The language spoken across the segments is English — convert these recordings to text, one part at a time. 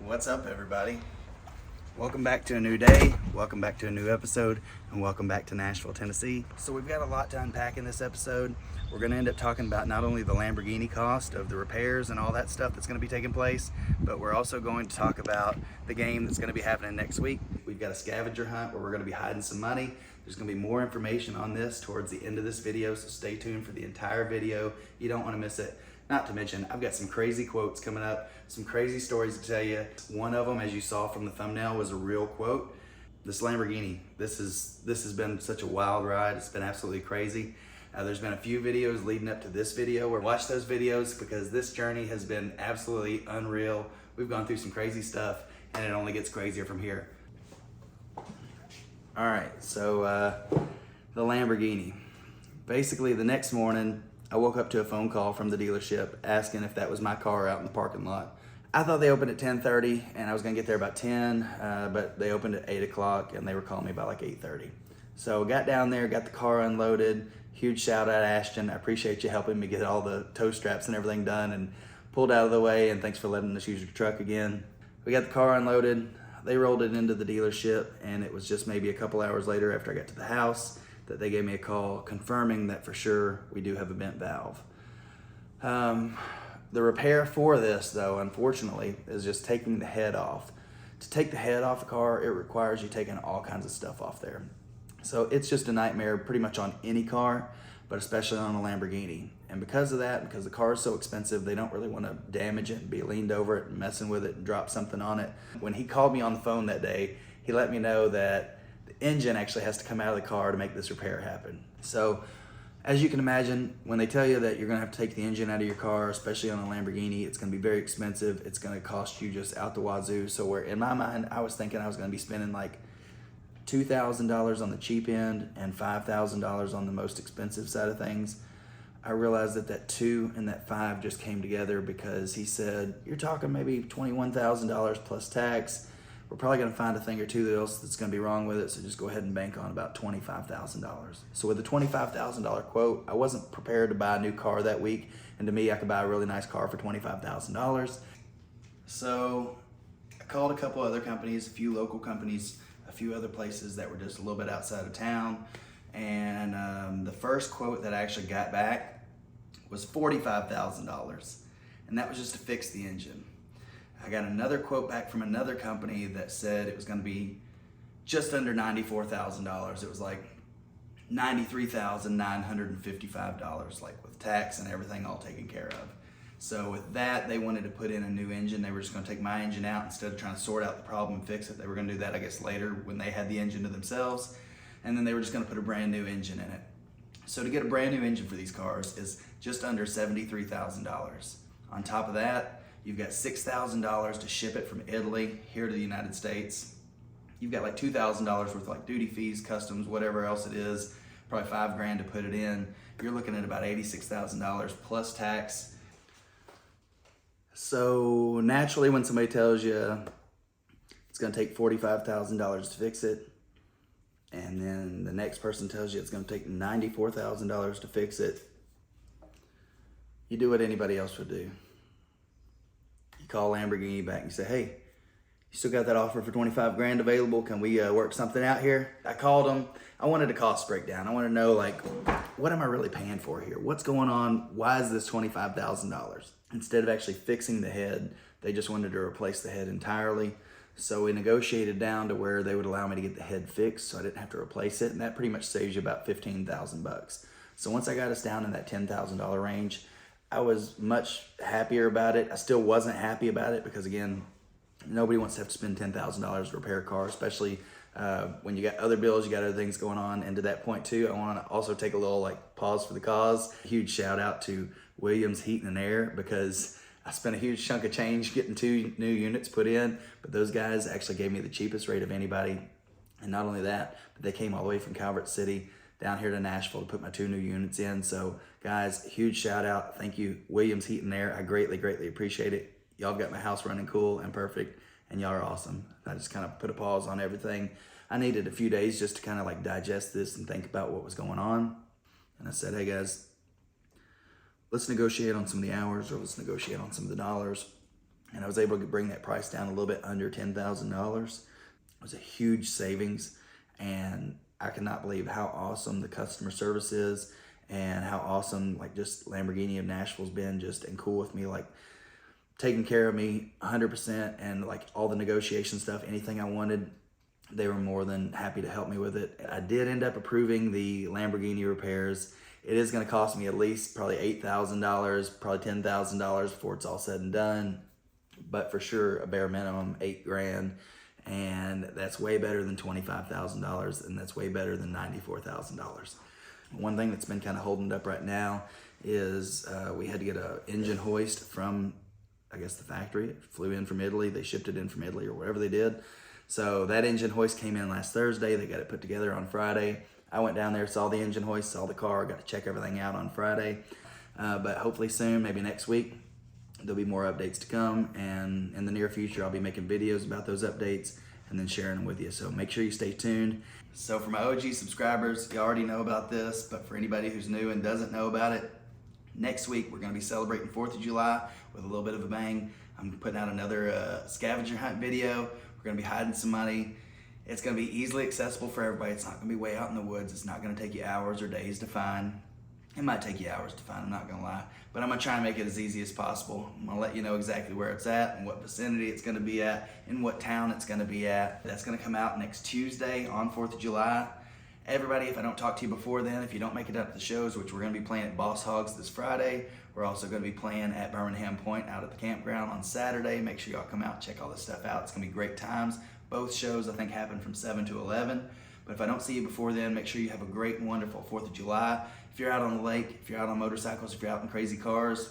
What's up, everybody? Welcome back to a new day, welcome back to a new episode, and welcome back to Nashville, Tennessee. So we've got a lot to unpack in this episode. We're going to end up talking about not only the Lamborghini cost of the repairs and all that stuff that's going to be taking place, but we're also going to talk about the game that's going to be happening next week. We've got a scavenger hunt where we're going to be hiding some money. There's going to be more information on this towards the end of this video, so stay tuned for the entire video. You don't want to miss it. Not to mention, I've got some crazy quotes coming up, some crazy stories to tell you. One of them, as you saw from the thumbnail, was a real quote. This Lamborghini, this has been such a wild ride. It's been absolutely crazy. There's been a few videos leading up to this video. Watch those videos because this journey has been absolutely unreal. We've gone through some crazy stuff and it only gets crazier from here. All right, so the Lamborghini. Basically, the next morning, I woke up to a phone call from the dealership asking if that was my car out in the parking lot. I thought they opened at 10:30 and I was gonna get there about 10, but they opened at 8 o'clock and they were calling me about like 8:30. So got down there, got the car unloaded. Huge shout out, Ashton. I appreciate you helping me get all the tow straps and everything done and pulled out of the way, and thanks for letting us use your truck again. We got the car unloaded. They rolled it into the dealership, and it was just maybe a couple hours later after I got to the house that they gave me a call confirming that for sure we do have a bent valve. The repair for this, though, unfortunately, is just taking the head off. To take the head off the car, it requires you taking all kinds of stuff off there. So it's just a nightmare pretty much on any car, but especially on a Lamborghini. And because of that, because the car is so expensive, they don't really want to damage it and be leaned over it and messing with it and drop something on it. When he called me on the phone that day, he let me know that the engine actually has to come out of the car to make this repair happen. So as you can imagine, when they tell you that you're gonna have to take the engine out of your car, especially on a Lamborghini, it's gonna be very expensive. It's gonna cost you just out the wazoo. So where in my mind, I was thinking I was gonna be spending like $2,000 on the cheap end and $5,000 on the most expensive side of things. I realized that that 2 and that 5 just came together because he said, you're talking maybe $21,000 plus tax. We're probably gonna find a thing or two else that's gonna be wrong with it, so just go ahead and bank on about $25,000. So with the $25,000 quote, I wasn't prepared to buy a new car that week, and to me, I could buy a really nice car for $25,000. So I called a couple other companies, a few local companies, a few other places that were just a little bit outside of town. And the first quote that I actually got back was $45,000. And that was just to fix the engine. I got another quote back from another company that said it was gonna be just under $94,000. It was like $93,955, like with tax and everything all taken care of. So with that, they wanted to put in a new engine. They were just gonna take my engine out instead of trying to sort out the problem and fix it. They were gonna do that, I guess, later when they had the engine to themselves. And then they were just gonna put a brand new engine in it. So to get a brand new engine for these cars is just under $73,000. On top of that, you've got $6,000 to ship it from Italy here to the United States. You've got like $2,000 worth of like duty fees, customs, whatever else it is, probably $5,000 to put it in. You're looking at about $86,000 plus tax. So naturally, when somebody tells you it's gonna take $45,000 to fix it, and then the next person tells you it's gonna take $94,000 to fix it, you do what anybody else would do. You call Lamborghini back and you say, hey, you still got that offer for $25,000 available? Can we work something out here? I called them. I wanted a cost breakdown. I want to know, like, what am I really paying for here? What's going on? Why is this $25,000? Instead of actually fixing the head, they just wanted to replace the head entirely. So we negotiated down to where they would allow me to get the head fixed so I didn't have to replace it. And that pretty much saves you about $15,000. So once I got us down in that $10,000 range, I was much happier about it. I still wasn't happy about it because, again, nobody wants to have to spend $10,000 to repair a car, especially when you got other bills, you got other things going on. And to that point too, I want to also take a little like pause for the cause. Huge shout out to Williams Heating and Air, because I spent a huge chunk of change getting 2 new units put in, but those guys actually gave me the cheapest rate of anybody. And not only that, but they came all the way from Calvert City down here to Nashville to put my 2 new units in. So guys, huge shout out. Thank you, Williams Heating and Air. I greatly, greatly appreciate it. Y'all got my house running cool and perfect, and y'all are awesome. I just kind of put a pause on everything. I needed a few days just to kind of like digest this and think about what was going on. And I said, hey guys, let's negotiate on some of the hours, or let's negotiate on some of the dollars. and I was able to bring that price down a little bit under $10,000. It was a huge savings, and I cannot believe how awesome the customer service is and how awesome like just Lamborghini of Nashville's been just and cool with me, like taking care of me 100%, and like all the negotiation stuff, anything I wanted, they were more than happy to help me with it. I did end up approving the Lamborghini repairs. It is going to cost me at least probably $8,000, probably $10,000 before it's all said and done, but for sure a bare minimum $8,000, and that's way better than $25,000, and that's way better than $94,000. One thing that's been kind of holding it up right now is we had to get an engine hoist from, I guess, the factory. It flew in from Italy. They shipped it in from Italy or whatever they did. So that engine hoist came in last Thursday. They got it put together on Friday. I went down there, saw the engine hoist, saw the car, got to check everything out on Friday. But hopefully soon, maybe next week, there'll be more updates to come. And in the near future, I'll be making videos about those updates and then sharing them with you. So make sure you stay tuned. So for my OG subscribers, you already know about this, but for anybody who's new and doesn't know about it, next week we're gonna be celebrating 4th of July with a little bit of a bang. I'm putting out another scavenger hunt video. We're gonna be hiding some money. It's gonna be easily accessible for everybody. It's not gonna be way out in the woods. It's not gonna take you hours or days to find. It might take you hours to find, I'm not gonna lie, but I'm gonna try and make it as easy as possible. I'm gonna let you know exactly where it's at and what vicinity it's gonna be at and what town it's gonna be at. That's gonna come out next Tuesday on 4th of July. Everybody, if I don't talk to you before then, if you don't make it up to the shows, which we're gonna be playing at Boss Hogs this Friday, we're also gonna be playing at Birmingham Point out at the campground on Saturday. Make sure y'all come out, check all this stuff out. It's gonna be great times. Both shows, I think, happen from 7 to 11. But if I don't see you before then, make sure you have a great and wonderful 4th of July. If you're out on the lake, if you're out on motorcycles, if you're out in crazy cars,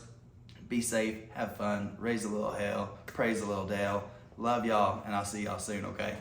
be safe, have fun, raise a little hell, praise a little Dale. Love y'all, and I'll see y'all soon, okay?